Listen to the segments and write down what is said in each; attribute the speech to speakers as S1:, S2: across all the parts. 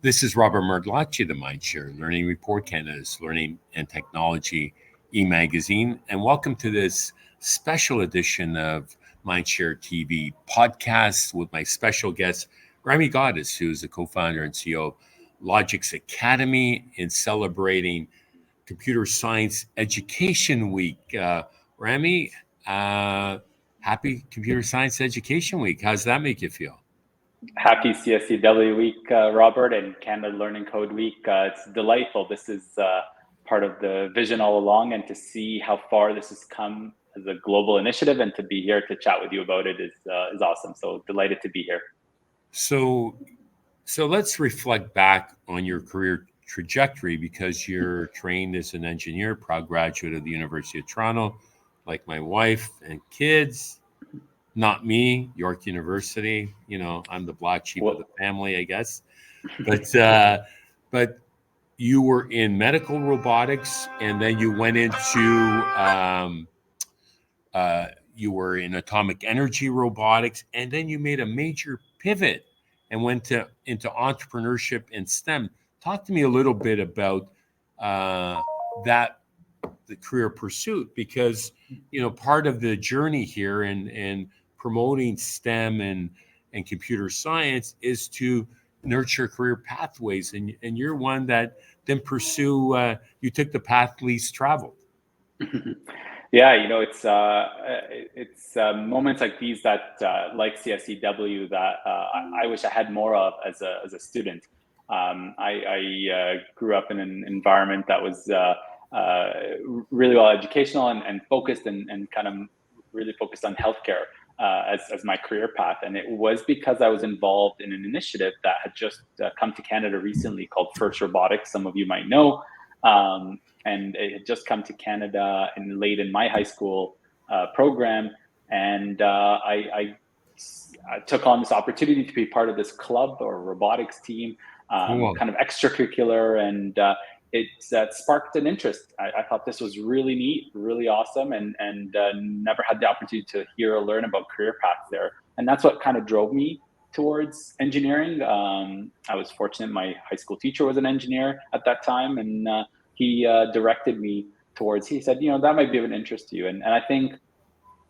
S1: This is Robert Merdlacci, the Mindshare Learning Report, Canada's Learning and Technology e-magazine, and welcome to this special edition of MindShareTV podcast with my special guest, Ramy Ghattas, who is the co-founder and CEO of Logix Academy, in celebrating Computer Science Education Week. Ramy, happy Computer Science Education Week. How's that make you feel?
S2: Happy CSCW week, Robert, and Canada Learning Code Week. It's delightful. This is part of the vision all along, and to see how far this has come as a global initiative and to be here to chat with you about it is awesome. So delighted to be here.
S1: So let's reflect back on your career trajectory, because you're trained as an engineer, proud graduate of the University of Toronto, like my wife and kids. Not me, York University. You know, I'm the black sheep of the family, I guess. But you were in medical robotics, and then you went into you were in atomic energy robotics, and then you made a major pivot and went into entrepreneurship and STEM. Talk to me a little bit about the career pursuit, because part of the journey here and promoting STEM and computer science is to nurture career pathways, and you're one that then you took the path least traveled.
S2: Yeah, it's moments like these that like CSCW that I wish I had more of as a student. I grew up in an environment that was really well educational and focused and kind of really focused on healthcare as my career path. And it was because I was involved in an initiative that had just come to Canada recently called First Robotics. Some of you might know. And it had just come to Canada late in my high school program. And I took on this opportunity to be part of this club or robotics team, kind of extracurricular, and it sparked an interest. I thought this was really neat, really awesome, and never had the opportunity to hear or learn about career paths there. And that's what kind of drove me towards engineering. I was fortunate. My high school teacher was an engineer at that time, and he directed me towards, he said, that might be of an interest to you. And I think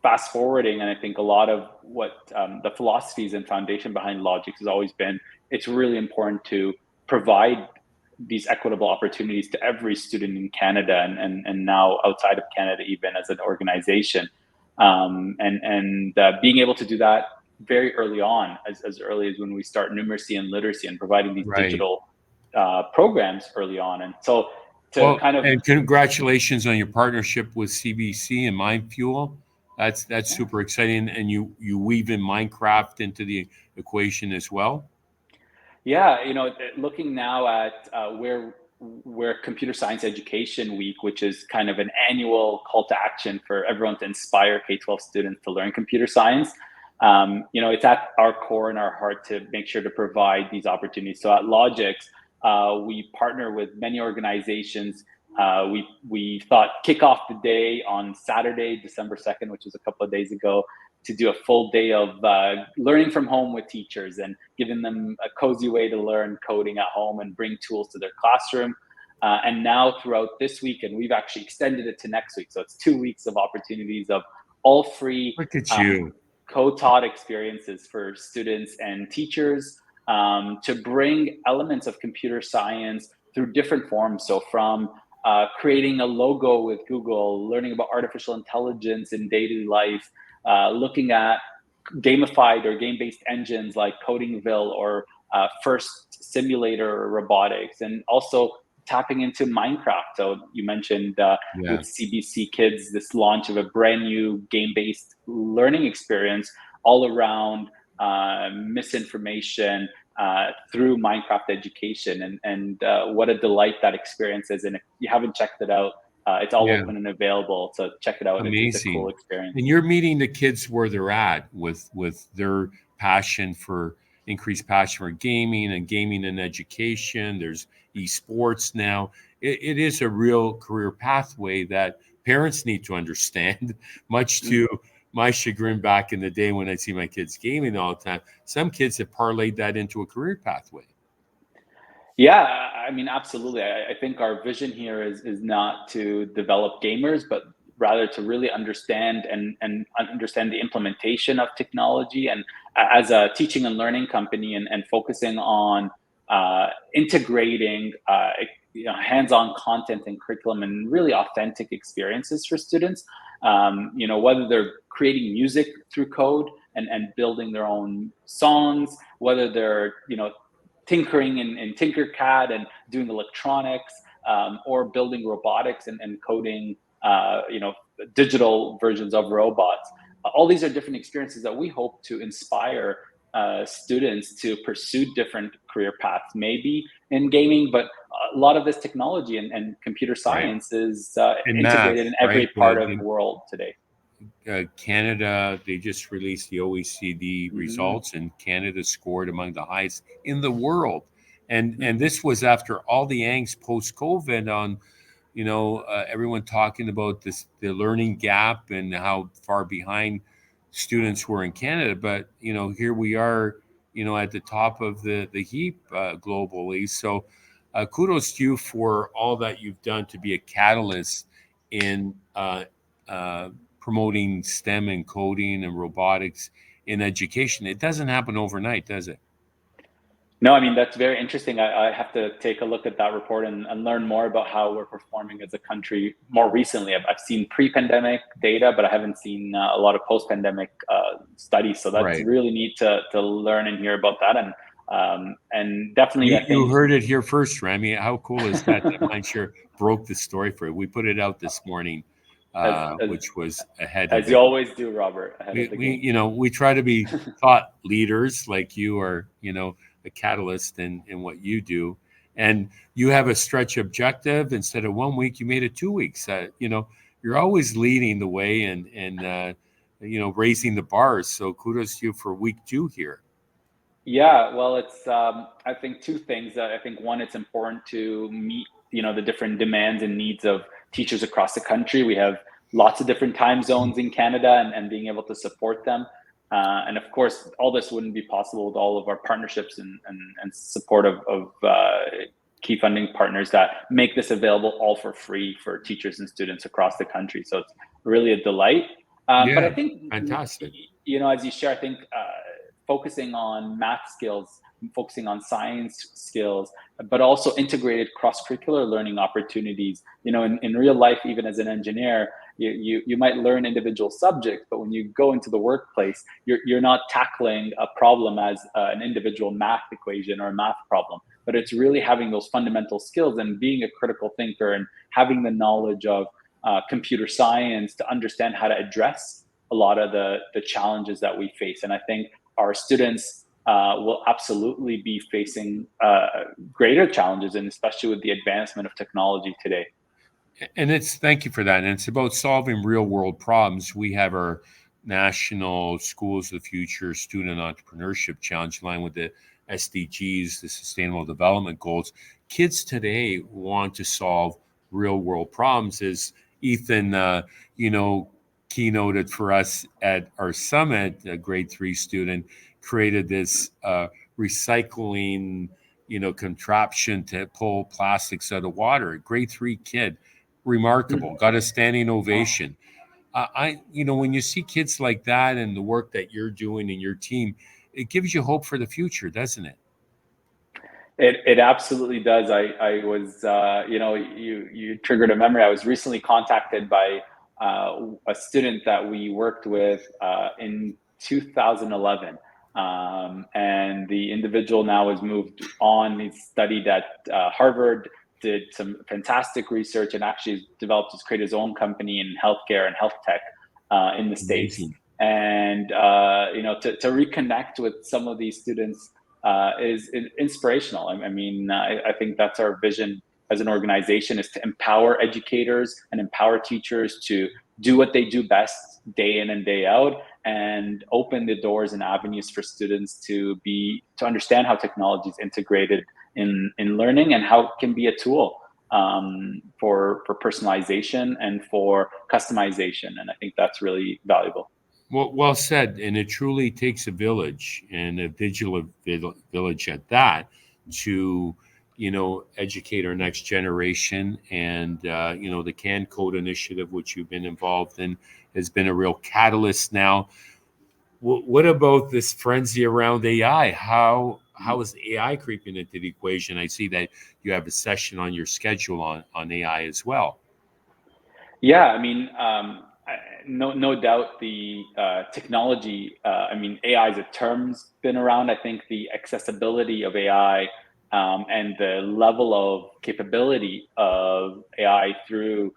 S2: fast forwarding, and I think a lot of what the philosophies and foundation behind Logix has always been, it's really important to provide these equitable opportunities to every student in Canada and now outside of Canada, even as an organization. And being able to do that very early on, as early as when we start numeracy and literacy and providing these digital programs early on. And so
S1: and congratulations on your partnership with CBC and MindFuel. That's super exciting. And you weave in Minecraft into the equation as well.
S2: Yeah, looking now at where Computer Science Education Week, which is kind of an annual call to action for everyone to inspire K-12 students to learn computer science. It's at our core and our heart to make sure to provide these opportunities. So at Logix, we partner with many organizations. We thought kick off the day on Saturday, December 2nd, which was a couple of days ago, to do a full day of learning from home with teachers and giving them a cozy way to learn coding at home and bring tools to their classroom. And now throughout this week, and we've actually extended it to next week. So it's 2 weeks of opportunities of all free co-taught experiences for students and teachers to bring elements of computer science through different forms. So from creating a logo with Google, learning about artificial intelligence in daily life, looking at gamified or game-based engines like Codingville or First Simulator Robotics, and also tapping into Minecraft. So you mentioned with CBC Kids, this launch of a brand new game-based learning experience all around misinformation through Minecraft education. And what a delight that experience is. And if you haven't checked it out, it's all open and available, so check it out.
S1: Amazing.
S2: It's a cool experience.
S1: And you're meeting the kids where they're at with their increased passion for gaming and education. There's esports now. It is a real career pathway that parents need to understand, much to my chagrin back in the day when I see my kids gaming all the time. Some kids have parlayed that into a career pathway.
S2: Yeah, I mean, absolutely. I think our vision here is not to develop gamers, but rather to really understand and understand the implementation of technology. And as a teaching and learning company, and focusing on integrating hands-on content and curriculum and really authentic experiences for students. Whether they're creating music through code and building their own songs, whether they're tinkering in Tinkercad and doing electronics, or building robotics and coding, digital versions of robots. All these are different experiences that we hope to inspire students to pursue different career paths, maybe in gaming, but a lot of this technology and computer
S1: Right.
S2: science is
S1: And math,
S2: integrated in
S1: right?
S2: every part of the world today.
S1: Canada, they just released the OECD
S2: Mhm.
S1: results, and Canada scored among the highest in the world. And this was after all the angst post COVID on, everyone talking about the learning gap and how far behind students were in Canada. But here we are, at the top of the heap globally. So kudos to you for all that you've done to be a catalyst in uh, promoting STEM and coding and robotics in education. It doesn't happen overnight, does it?
S2: No, I mean, that's very interesting. I have to take a look at that report and learn more about how we're performing as a country more recently. I've seen pre-pandemic data, but I haven't seen a lot of post-pandemic studies. So that's
S1: Right.
S2: really neat to learn and hear about that. And definitely, I
S1: You
S2: think
S1: heard it here first, Ramy. How cool is that? That Mindshare broke the story for you. We put it out this morning,
S2: as, as
S1: which was ahead of
S2: as you
S1: the game.
S2: always do, Robert, ahead of the
S1: We
S2: game.
S1: we try to be thought leaders like you are, a catalyst in what you do. And you have a stretch objective. Instead of 1 week, you made it 2 weeks. You're always leading the way and raising the bars. So kudos to you for week 2 here.
S2: Yeah, well, it's I think two things. I think one, it's important to meet the different demands and needs of teachers across the country. We have lots of different time zones in Canada, and being able to support them. And of course, all this wouldn't be possible with all of our partnerships and support of key funding partners that make this available all for free for teachers and students across the country. So it's really a delight. But
S1: Yeah,
S2: I think,
S1: fantastic.
S2: as you share, I think focusing on math skills, focusing on science skills, but also integrated cross-curricular learning opportunities. In real life, even as an engineer, you might learn individual subjects, but when you go into the workplace, you're not tackling a problem as an individual math equation or a math problem, but it's really having those fundamental skills and being a critical thinker and having the knowledge of computer science to understand how to address a lot of the challenges that we face. And I think our students will absolutely be facing greater challenges, and especially with the advancement of technology today.
S1: And thank you for that. And it's about solving real world problems. We have our National Schools of the Future Student Entrepreneurship Challenge in line with the SDGs, the Sustainable Development Goals. Kids today want to solve real world problems. As Ethan, keynoted for us at our summit, a grade 3 student created this recycling, contraption to pull plastics out of water. A grade 3 kid, remarkable, got a standing ovation. When you see kids like that and the work that you're doing in your team, it gives you hope for the future, doesn't it?
S2: It absolutely does. I was you triggered a memory. I was recently contacted by a student that we worked with in 2011, and the individual now has moved on. He's studied at Harvard, did some fantastic research, and actually developed, has created his own company in healthcare and health tech in the States.
S1: Amazing.
S2: And to reconnect with some of these students is inspirational. I mean, I think that's our vision as an organization, is to empower educators and empower teachers to do what they do best day in and day out, and open the doors and avenues for students to understand how technology is integrated in learning, and how it can be a tool for personalization and for customization. And I think that's really valuable.
S1: Well said. And it truly takes a village, and a digital village at that, to educate our next generation. And, the Can Code initiative, which you've been involved in, has been a real catalyst now. What about this frenzy around AI? How is AI creeping into the equation? I see that you have a session on your schedule on AI as well.
S2: Yeah, I mean, no doubt the technology. I mean, AI as a term's been around. I think the accessibility of AI and the level of capability of AI through,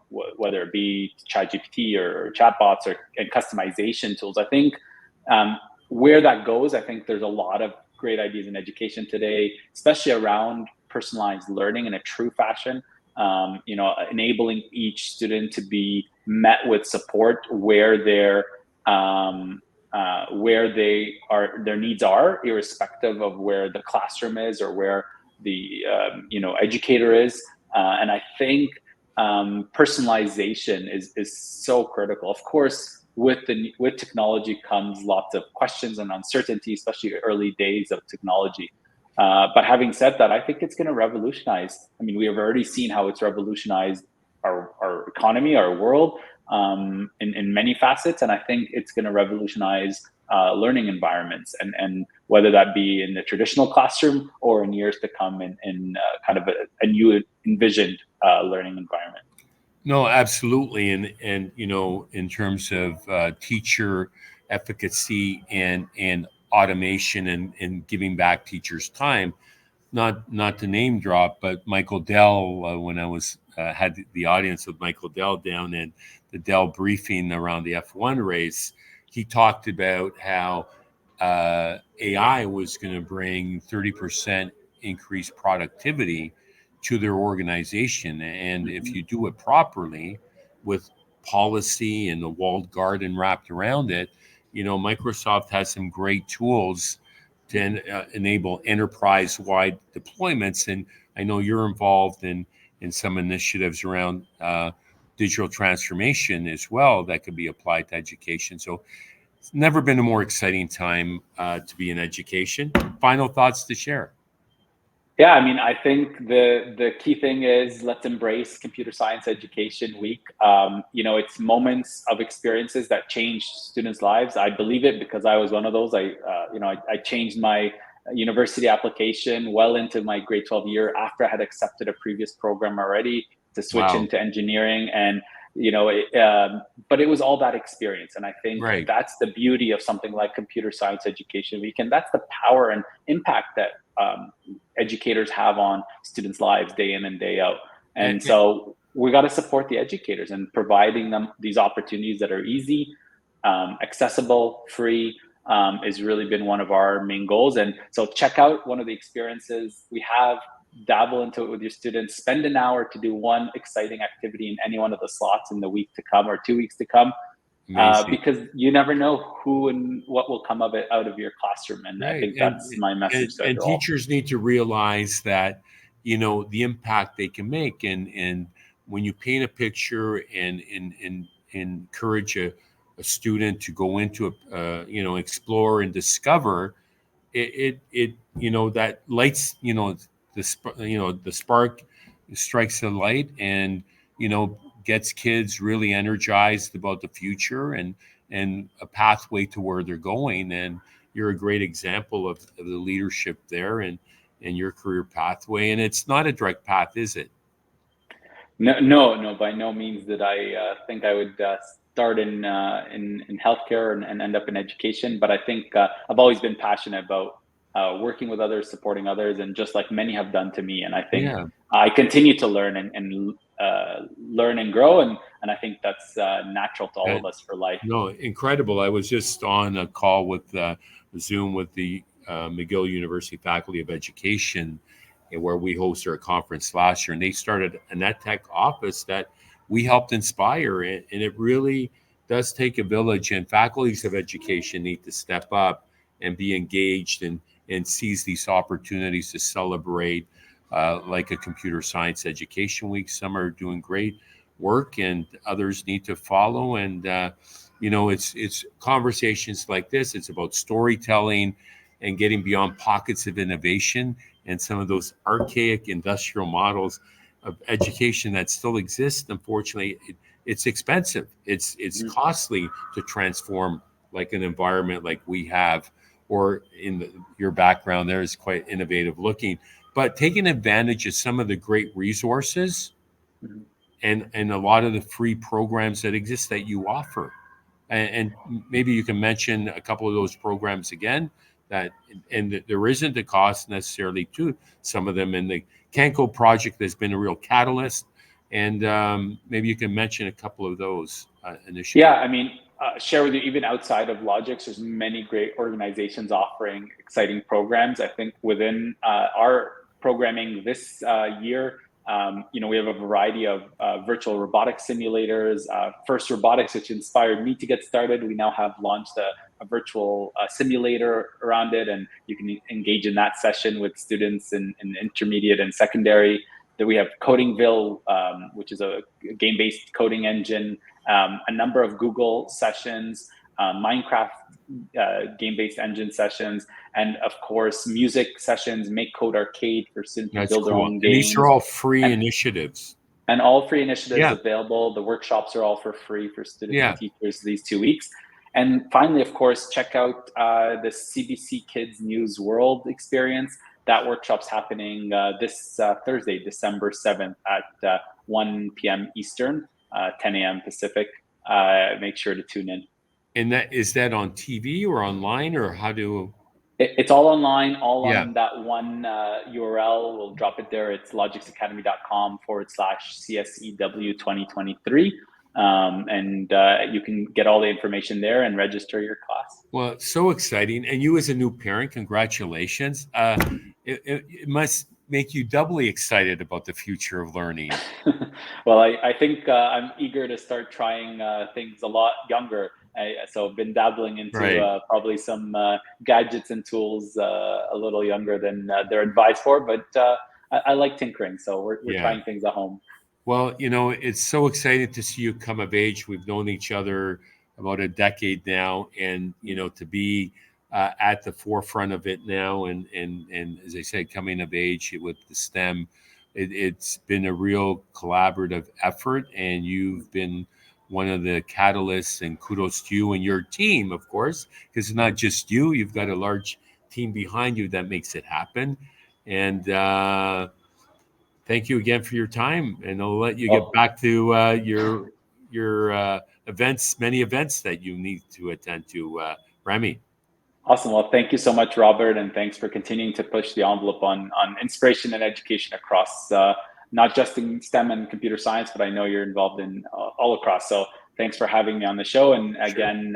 S2: whether it be ChatGPT or chatbots and customization tools. I think where that goes, I think there's a lot of great ideas in education today, especially around personalized learning in a true fashion. Enabling each student to be met with support where their needs are, irrespective of where the classroom is or where the educator is. And I think personalization is so critical. Of course, with technology comes lots of questions and uncertainty, especially early days of technology. But having said that, I think it's going to revolutionize. I mean, we have already seen how it's revolutionized our economy, our world, in many facets, and I think it's going to revolutionize learning environments, and whether that be in the traditional classroom or in years to come in kind of a new envisioned learning environment.
S1: No, absolutely. And in terms of teacher efficacy and automation and giving back teachers time, not to name drop, but Michael Dell, when I was had the audience with Michael Dell down in the Dell briefing around the F1 race, he talked about how AI was going to bring 30% increased productivity to their organization. And if you do it properly with policy and the walled garden wrapped around it, Microsoft has some great tools to enable enterprise-wide deployments. And I know you're involved in some initiatives around digital transformation as well that could be applied to education. So it's never been a more exciting time to be in education. Final thoughts to share?
S2: Yeah, I mean, I think the key thing is let's embrace Computer Science Education Week. It's moments of experiences that change students' lives. I believe it because I was one of those. I changed my university application well into my grade 12 year after I had accepted a previous program already to switch
S1: Wow.
S2: into engineering. And but it was all that experience, and I think
S1: Right.
S2: that's the beauty of something like Computer Science Education Week, and that's the power and impact that educators have on students' lives day in and day out.
S1: And,
S2: And so we got to support the educators and providing them these opportunities that are easy, accessible, free, has really been one of our main goals. And so check out one of the experiences we have, dabble into it with your students, spend an hour to do one exciting activity in any one of the slots in the week to come or 2 weeks to come.
S1: amazing.
S2: Because you never know who and what will come of it out of your classroom. And I
S1: Right.
S2: think that's my message to
S1: And
S2: all.
S1: teachers need to realize that, the impact they can make. And when you paint a picture and encourage a student to go into explore and discover, that lights, the spark strikes a light and, gets kids really energized about the future and a pathway to where they're going. And you're a great example of the leadership there and your career pathway. And it's not a direct path, is it?
S2: No, by no means did I think I would start in healthcare and end up in education. But I think I've always been passionate about working with others, supporting others, and just like many have done to me. And I think
S1: Yeah.
S2: I continue to learn and learn and grow, and I think that's natural to all
S1: And,
S2: of us for life.
S1: no, incredible. I was just on a call with Zoom with the McGill University Faculty of Education, where we hosted our conference last year, and they started an EdTech office that we helped inspire. And it really does take a village, and faculties of education need to step up and be engaged and seize these opportunities to celebrate, like a Computer Science Education Week. Some are doing great work, and others need to follow. And it's conversations like this. It's about storytelling and getting beyond pockets of innovation and some of those archaic industrial models of education that still exist. Unfortunately, it's expensive. It's costly to transform like an environment like we have, or your background there is quite innovative looking. But taking advantage of some of the great resources and a lot of the free programs that exist that you offer. And maybe you can mention a couple of those programs again, that and there isn't a cost necessarily to some of them. And the Canco project has been a real catalyst. And maybe you can mention a couple of those initiatives.
S2: Yeah, I mean, share with you, even outside of Logix, there's many great organizations offering exciting programs. I think within our programming this year, we have a variety of virtual robotics simulators. First Robotics, which inspired me to get started, we now have launched a virtual simulator around it, and you can engage in that session with students in intermediate and secondary. Then we have Codingville, which is a game-based coding engine, a number of Google sessions, Minecraft game-based engine sessions, and of course, music sessions, Make Code Arcade for students to build their own games.
S1: And these are all free initiatives.
S2: And all free initiatives available. The workshops are all for free for students and teachers these 2 weeks. And finally, of course, check out the CBC Kids News World experience. That workshop's happening this Thursday, December 7th at 1 p.m. Eastern, 10 a.m. Pacific. Make sure to tune in.
S1: And is that on TV or online, or how do?
S2: It's all online, on that one URL. We'll drop it there. It's logixacademy.com/CSEW 2023. And you can get all the information there and register your class.
S1: Well, it's so exciting. And you as a new parent, congratulations. It must make you doubly excited about the future of learning.
S2: Well, I think I'm eager to start trying things a lot younger. So I've been dabbling into probably some gadgets and tools a little younger than they're advised for, but I like tinkering. So we're trying things at home.
S1: Well, it's so exciting to see you come of age. We've known each other about a decade now, and to be at the forefront of it now, and as I said, coming of age with the STEM, it's been a real collaborative effort, and you've been one of the catalysts. And kudos to you and your team, of course, because it's not just you. You've got a large team behind you that makes it happen, and. Thank you again for your time, and I'll let you get back to your events, many events that you need to attend to, Ramy.
S2: Awesome. Well, thank you so much, Robert, and thanks for continuing to push the envelope on inspiration and education across not just in STEM and computer science, but I know you're involved in all across. So thanks for having me on the show. And again,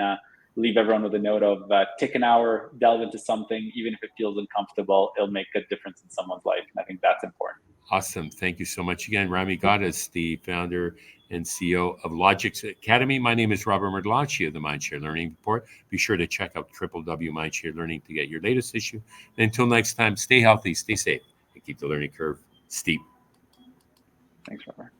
S2: leave everyone with a note of take an hour, delve into something, even if it feels uncomfortable, it'll make a difference in someone's life. And I think that's important.
S1: Awesome. Thank you so much again. Ramy Ghattas, the founder and CEO of Logix Academy. My name is Robert Merdlacci of the Mindshare Learning Report. Be sure to check out www.mindshare Learning to get your latest issue. And until next time, stay healthy, stay safe, and keep the learning curve steep.
S2: Thanks, Robert.